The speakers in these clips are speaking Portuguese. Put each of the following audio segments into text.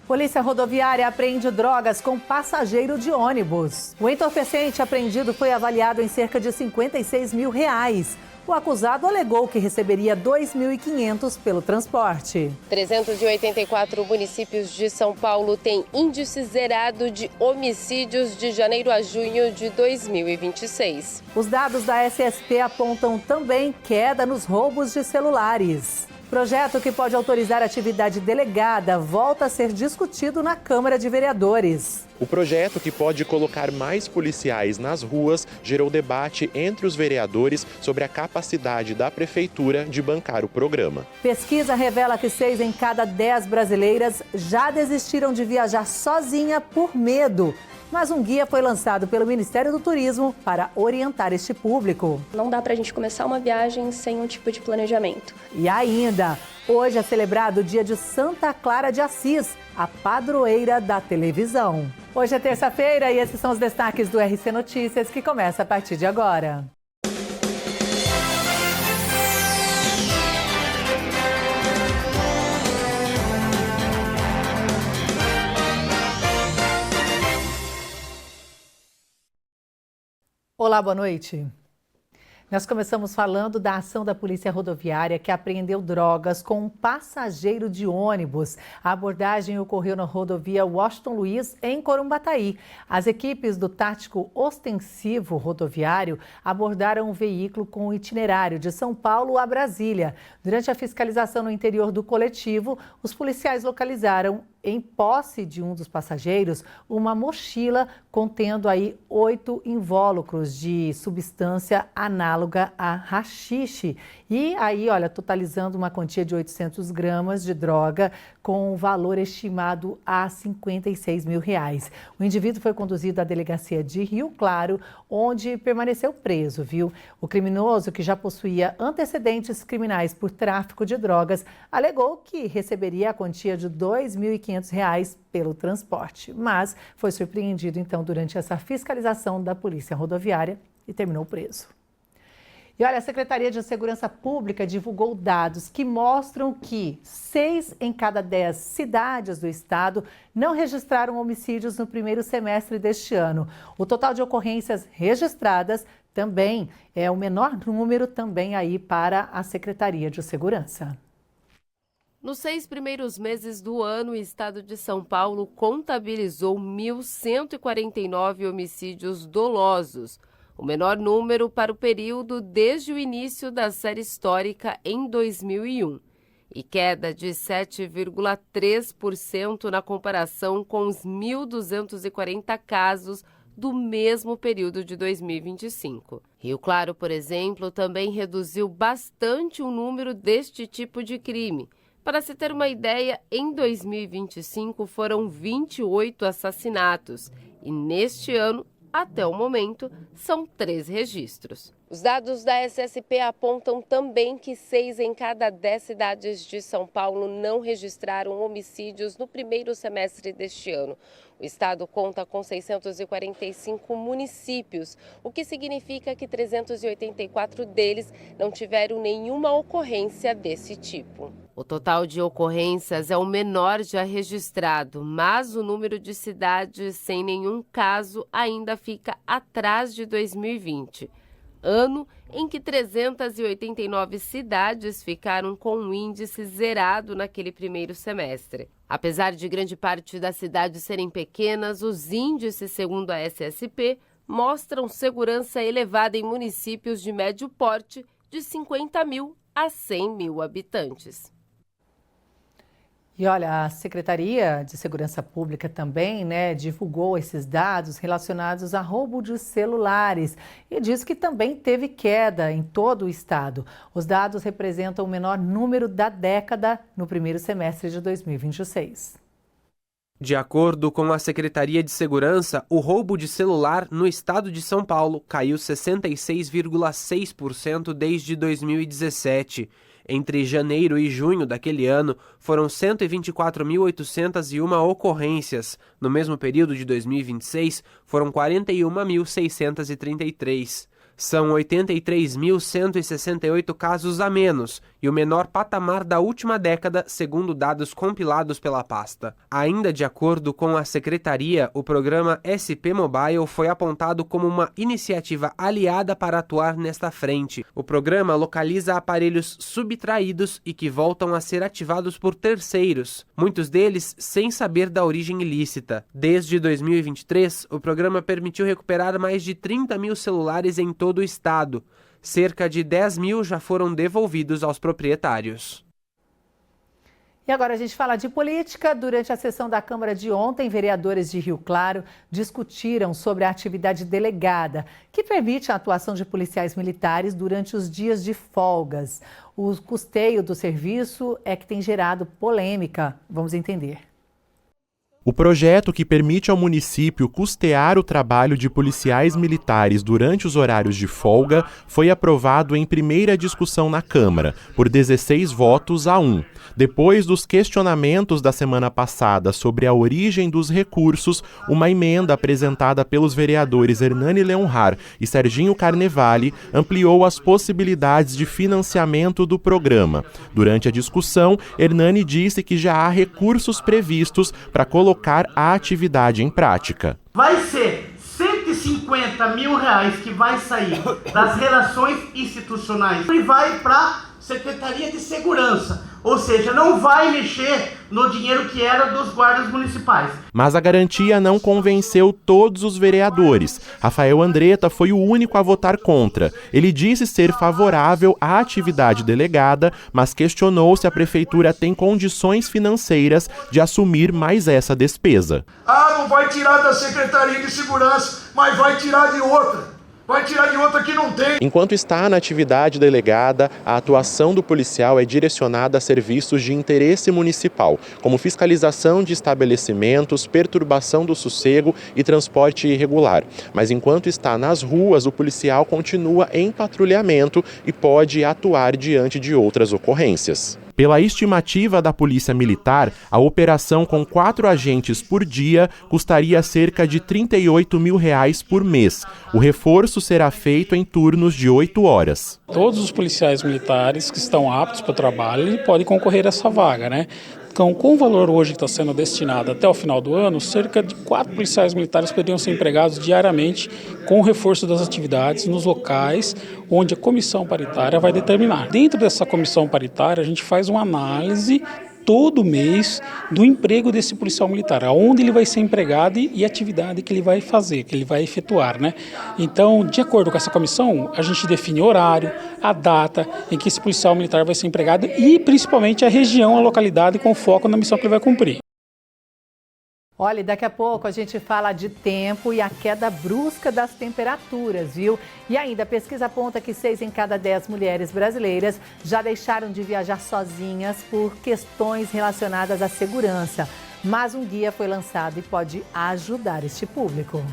Polícia Rodoviária apreende drogas com passageiro de ônibus. O entorpecente apreendido foi avaliado em cerca de R$56 mil. O acusado alegou que receberia R$ 2.500 pelo transporte. 384 municípios de São Paulo têm índice zerado de homicídios de janeiro a junho de 2026. Os dados da SSP apontam também queda nos roubos de celulares. Projeto que pode autorizar atividade delegada volta a ser discutido na Câmara de Vereadores. O projeto, que pode colocar mais policiais nas ruas, gerou debate entre os vereadores sobre a capacidade da prefeitura de bancar o programa. Pesquisa revela que 6 em cada 10 brasileiras já desistiram de viajar sozinha por medo. Mas um guia foi lançado pelo Ministério do Turismo para orientar este público. Não dá para a gente começar uma viagem sem um tipo de planejamento. E ainda, hoje é celebrado o dia de Santa Clara de Assis, a padroeira da televisão. Hoje é terça-feira e esses são os destaques do RC Notícias, que começa a partir de agora. Olá, boa noite. Nós começamos falando da ação da Polícia Rodoviária, que apreendeu drogas com um passageiro de ônibus. A abordagem ocorreu na rodovia Washington Luiz, em Corumbataí. As equipes do Tático Ostensivo Rodoviário abordaram um veículo com itinerário de São Paulo a Brasília. Durante a fiscalização no interior do coletivo, os policiais localizaram em posse de um dos passageiros uma mochila contendo aí 8 invólucros de substância análoga a haxixe. E aí, olha, totalizando uma quantia de 800 gramas de droga com um valor estimado a R$56 mil. O indivíduo foi conduzido à delegacia de Rio Claro, onde permaneceu preso, viu? O criminoso, que já possuía antecedentes criminais por tráfico de drogas, alegou que receberia a quantia de R$ 2.500 pelo transporte, mas foi surpreendido então durante essa fiscalização da Polícia Rodoviária e terminou preso. E olha, a Secretaria de Segurança Pública divulgou dados que mostram que 6 em cada 10 cidades do estado não registraram homicídios no primeiro semestre deste ano. O total de ocorrências registradas também é o menor número também aí para a Secretaria de Segurança. Nos 6 primeiros meses do ano, o estado de São Paulo contabilizou 1.149 homicídios dolosos, o menor número para o período desde o início da série histórica em 2001, e queda de 7,3% na comparação com os 1.240 casos do mesmo período de 2025. Rio Claro, por exemplo, também reduziu bastante o número deste tipo de crime. Para se ter uma ideia, em 2025 foram 28 assassinatos e neste ano, até o momento, são 3 registros. Os dados da SSP apontam também que 6 em cada 10 cidades de São Paulo não registraram homicídios no primeiro semestre deste ano. O estado conta com 645 municípios, o que significa que 384 deles não tiveram nenhuma ocorrência desse tipo. O total de ocorrências é o menor já registrado, mas o número de cidades sem nenhum caso ainda fica atrás de 2020. Ano em que 389 cidades ficaram com um índice zerado naquele primeiro semestre. Apesar de grande parte das cidades serem pequenas, os índices, segundo a SSP, mostram segurança elevada em municípios de médio porte, de 50 mil a 100 mil habitantes. E olha, a Secretaria de Segurança Pública também, divulgou esses dados relacionados a roubo de celulares e diz que também teve queda em todo o estado. Os dados representam o menor número da década no primeiro semestre de 2026. De acordo com a Secretaria de Segurança, o roubo de celular no estado de São Paulo caiu 66,6% desde 2017. Entre janeiro e junho daquele ano, foram 124.801 ocorrências. No mesmo período de 2026, foram 41.633. São 83.168 casos a menos e o menor patamar da última década, segundo dados compilados pela pasta. Ainda de acordo com a secretaria, o programa SP Mobile foi apontado como uma iniciativa aliada para atuar nesta frente. O programa localiza aparelhos subtraídos e que voltam a ser ativados por terceiros, muitos deles sem saber da origem ilícita. Desde 2023, o programa permitiu recuperar mais de 30 mil celulares em todo o estado. Cerca de 10 mil já foram devolvidos aos proprietários. E agora a gente fala de política. Durante a sessão da Câmara de ontem, vereadores de Rio Claro discutiram sobre a atividade delegada, que permite a atuação de policiais militares durante os dias de folgas. O custeio do serviço é que tem gerado polêmica. Vamos entender. O projeto que permite ao município custear o trabalho de policiais militares durante os horários de folga foi aprovado em primeira discussão na Câmara, por 16 votos a 1. Depois dos questionamentos da semana passada sobre a origem dos recursos, uma emenda apresentada pelos vereadores Hernani Leonhar e Serginho Carnevale ampliou as possibilidades de financiamento do programa. Durante a discussão, Hernani disse que já há recursos previstos para colocar a atividade em prática. Vai ser R$150 mil que vai sair das relações institucionais e vai para a Secretaria de Segurança, ou seja, não vai mexer no dinheiro que era dos guardas municipais. Mas a garantia não convenceu todos os vereadores. Rafael Andretta foi o único a votar contra. Ele disse ser favorável à atividade delegada, mas questionou se a prefeitura tem condições financeiras de assumir mais essa despesa. Não vai tirar da Secretaria de Segurança, mas vai tirar de outra. Vai tirar de outra que não tem. Enquanto está na atividade delegada, a atuação do policial é direcionada a serviços de interesse municipal, como fiscalização de estabelecimentos, perturbação do sossego e transporte irregular. Mas enquanto está nas ruas, o policial continua em patrulhamento e pode atuar diante de outras ocorrências. Pela estimativa da Polícia Militar, a operação com 4 agentes por dia custaria cerca de R$38 mil por mês. O reforço será feito em turnos de 8 horas. Todos os policiais militares que estão aptos para o trabalho podem concorrer a essa vaga, né? Então, com o valor hoje que está sendo destinado até o final do ano, cerca de 4 policiais militares poderiam ser empregados diariamente com o reforço das atividades nos locais onde a comissão paritária vai determinar. Dentro dessa comissão paritária, a gente faz uma análise todo mês do emprego desse policial militar, aonde ele vai ser empregado e a atividade que ele vai fazer, que ele vai efetuar, né? Então, de acordo com essa comissão, a gente define o horário, a data em que esse policial militar vai ser empregado e principalmente a região, a localidade com foco na missão que ele vai cumprir. Olha, daqui a pouco a gente fala de tempo e a queda brusca das temperaturas, viu? E ainda, a pesquisa aponta que 6 em cada 10 mulheres brasileiras já deixaram de viajar sozinhas por questões relacionadas à segurança. Mas um guia foi lançado e pode ajudar este público.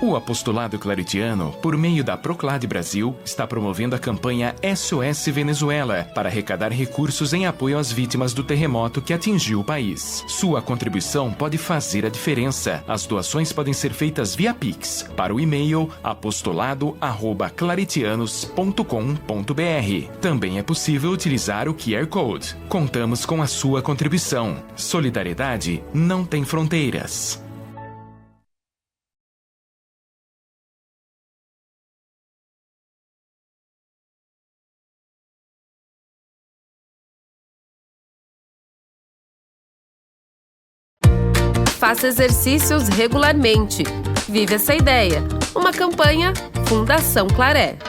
O apostolado claretiano, por meio da Proclade Brasil, está promovendo a campanha SOS Venezuela para arrecadar recursos em apoio às vítimas do terremoto que atingiu o país. Sua contribuição pode fazer a diferença. As doações podem ser feitas via Pix, para o e-mail apostolado@claretianos.com.br. Também é possível utilizar o QR Code. Contamos com a sua contribuição. Solidariedade não tem fronteiras. Faça exercícios regularmente. Vive essa ideia. Uma campanha Fundação Claré.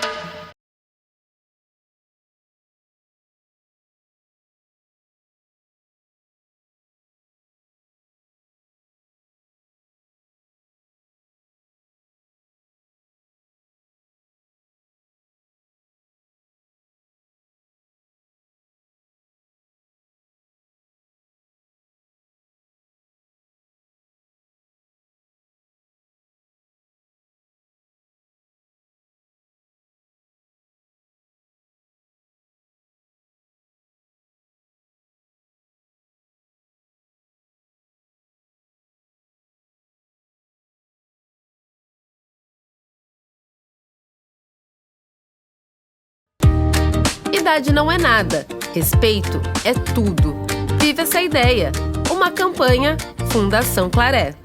Liberdade não é nada, respeito é tudo. Vive essa ideia. Uma campanha Fundação Claré.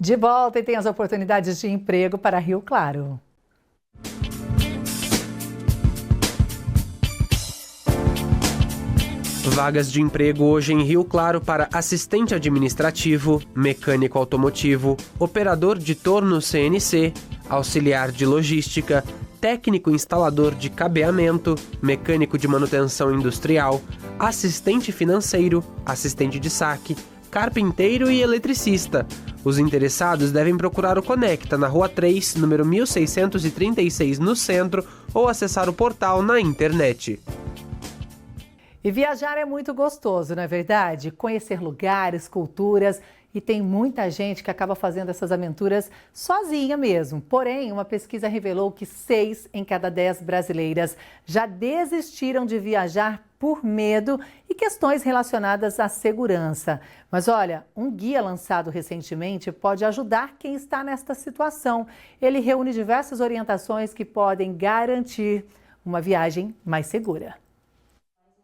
De volta e tem as oportunidades de emprego para Rio Claro. Vagas de emprego hoje em Rio Claro para assistente administrativo, mecânico automotivo, operador de torno CNC, auxiliar de logística, técnico instalador de cabeamento, mecânico de manutenção industrial, assistente financeiro, assistente de saque, carpinteiro e eletricista. Os interessados devem procurar o Conecta na Rua 3, número 1636, no centro, ou acessar o portal na internet. E viajar é muito gostoso, não é verdade? Conhecer lugares, culturas, e tem muita gente que acaba fazendo essas aventuras sozinha mesmo. Porém, uma pesquisa revelou que 6 em cada 10 brasileiras já desistiram de viajar por medo e questões relacionadas à segurança. Mas olha, um guia lançado recentemente pode ajudar quem está nesta situação. Ele reúne diversas orientações que podem garantir uma viagem mais segura.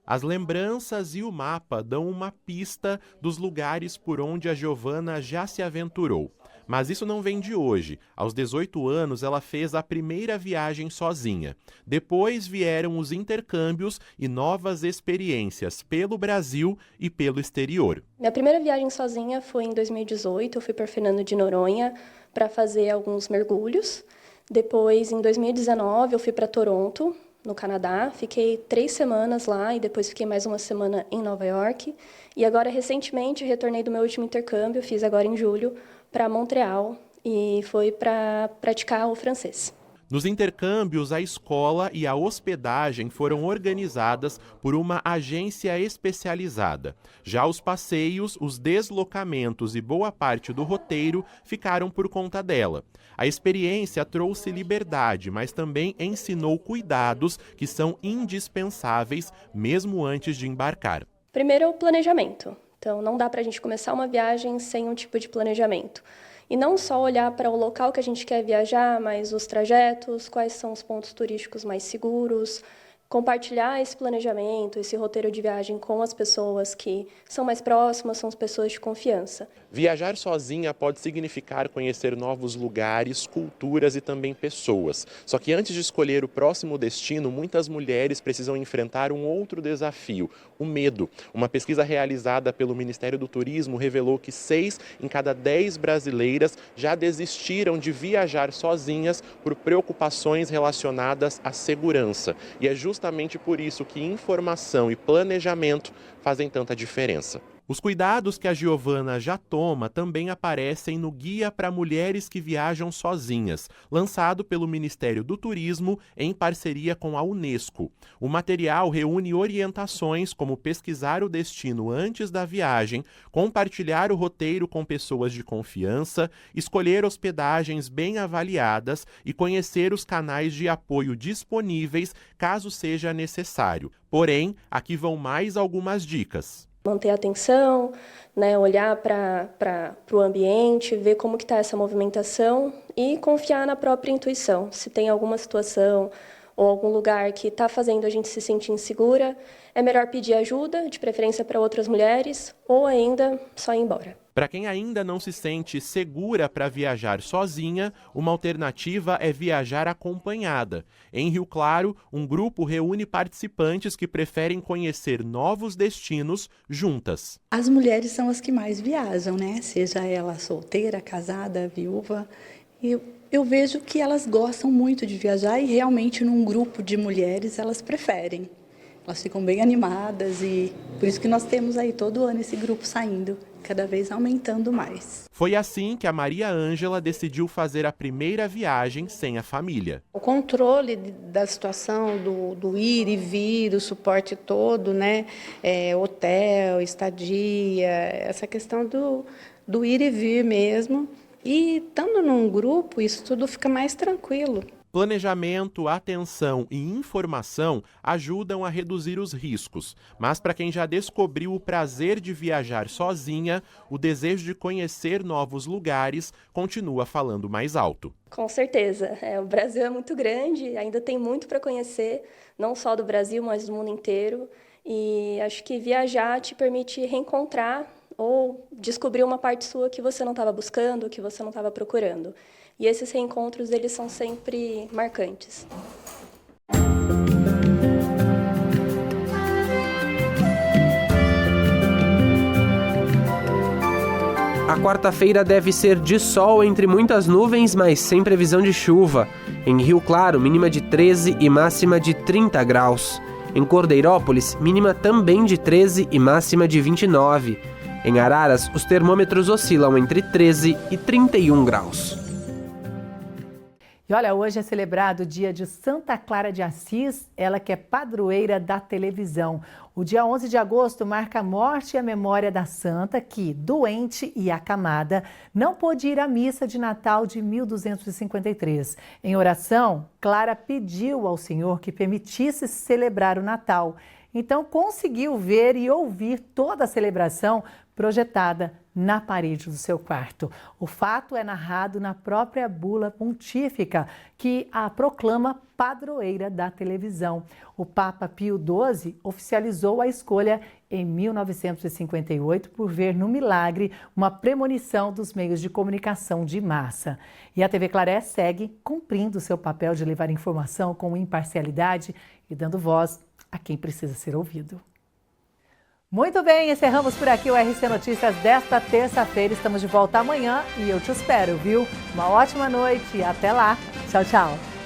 As lembranças e o mapa dão uma pista dos lugares por onde a Giovana já se aventurou. Mas isso não vem de hoje. Aos 18 anos, ela fez a primeira viagem sozinha. Depois vieram os intercâmbios e novas experiências pelo Brasil e pelo exterior. Minha primeira viagem sozinha foi em 2018. Eu fui para Fernando de Noronha para fazer alguns mergulhos. Depois, em 2019, eu fui para Toronto, no Canadá. Fiquei 3 semanas lá e depois fiquei mais uma semana em Nova York. E agora, recentemente, retornei do meu último intercâmbio, fiz agora em julho, para Montreal, e foi para praticar o francês. Nos intercâmbios, a escola e a hospedagem foram organizadas por uma agência especializada. Já os passeios, os deslocamentos e boa parte do roteiro ficaram por conta dela. A experiência trouxe liberdade, mas também ensinou cuidados que são indispensáveis mesmo antes de embarcar. Primeiro é o planejamento. Então, não dá para a gente começar uma viagem sem um tipo de planejamento. E não só olhar para o local que a gente quer viajar, mas os trajetos, quais são os pontos turísticos mais seguros, compartilhar esse planejamento, esse roteiro de viagem com as pessoas que são mais próximas, são as pessoas de confiança. Viajar sozinha pode significar conhecer novos lugares, culturas e também pessoas. Só que antes de escolher o próximo destino, muitas mulheres precisam enfrentar um outro desafio, o medo. Uma pesquisa realizada pelo Ministério do Turismo revelou que 6 em cada 10 brasileiras já desistiram de viajar sozinhas por preocupações relacionadas à segurança. E é justamente por isso que informação e planejamento fazem tanta diferença. Os cuidados que a Giovana já toma também aparecem no Guia para Mulheres que Viajam Sozinhas, lançado pelo Ministério do Turismo em parceria com a Unesco. O material reúne orientações como pesquisar o destino antes da viagem, compartilhar o roteiro com pessoas de confiança, escolher hospedagens bem avaliadas e conhecer os canais de apoio disponíveis caso seja necessário. Porém, aqui vão mais algumas dicas. Manter a atenção, olhar para o ambiente, ver como que está essa movimentação e confiar na própria intuição. Se tem alguma situação ou algum lugar que está fazendo a gente se sentir insegura, é melhor pedir ajuda, de preferência para outras mulheres, ou ainda só ir embora. Para quem ainda não se sente segura para viajar sozinha, uma alternativa é viajar acompanhada. Em Rio Claro, um grupo reúne participantes que preferem conhecer novos destinos juntas. As mulheres são as que mais viajam, né? Seja ela solteira, casada, viúva. Eu vejo que elas gostam muito de viajar e realmente num grupo de mulheres elas preferem. Elas ficam bem animadas e por isso que nós temos aí todo ano esse grupo saindo, cada vez aumentando mais. Foi assim que a Maria Ângela decidiu fazer a primeira viagem sem a família. O controle da situação, do ir e vir, o suporte todo, né? Hotel, estadia, essa questão do ir e vir mesmo. E estando num grupo, isso tudo fica mais tranquilo. Planejamento, atenção e informação ajudam a reduzir os riscos, mas para quem já descobriu o prazer de viajar sozinha, o desejo de conhecer novos lugares continua falando mais alto. Com certeza. O Brasil é muito grande, ainda tem muito para conhecer, não só do Brasil, mas do mundo inteiro. E acho que viajar te permite reencontrar ou descobrir uma parte sua que você não estava buscando, que você não estava procurando. E esses reencontros, eles são sempre marcantes. A quarta-feira deve ser de sol entre muitas nuvens, mas sem previsão de chuva. Em Rio Claro, mínima de 13 e máxima de 30 graus. Em Cordeirópolis, mínima também de 13 e máxima de 29. Em Araras, os termômetros oscilam entre 13 e 31 graus. E olha, hoje é celebrado o dia de Santa Clara de Assis, ela que é padroeira da televisão. O dia 11 de agosto marca a morte e a memória da santa que, doente e acamada, não pôde ir à missa de Natal de 1253. Em oração, Clara pediu ao Senhor que permitisse celebrar o Natal. Então conseguiu ver e ouvir toda a celebração projetada na parede do seu quarto. O fato é narrado na própria bula pontífica, que a proclama padroeira da televisão. O Papa Pio XII oficializou a escolha em 1958 por ver no milagre uma premonição dos meios de comunicação de massa. E a TV Claré segue cumprindo seu papel de levar informação com imparcialidade e dando voz a quem precisa ser ouvido. Muito bem, encerramos por aqui o RC Notícias desta terça-feira. Estamos de volta amanhã e eu te espero, viu? Uma ótima noite e até lá. Tchau, tchau.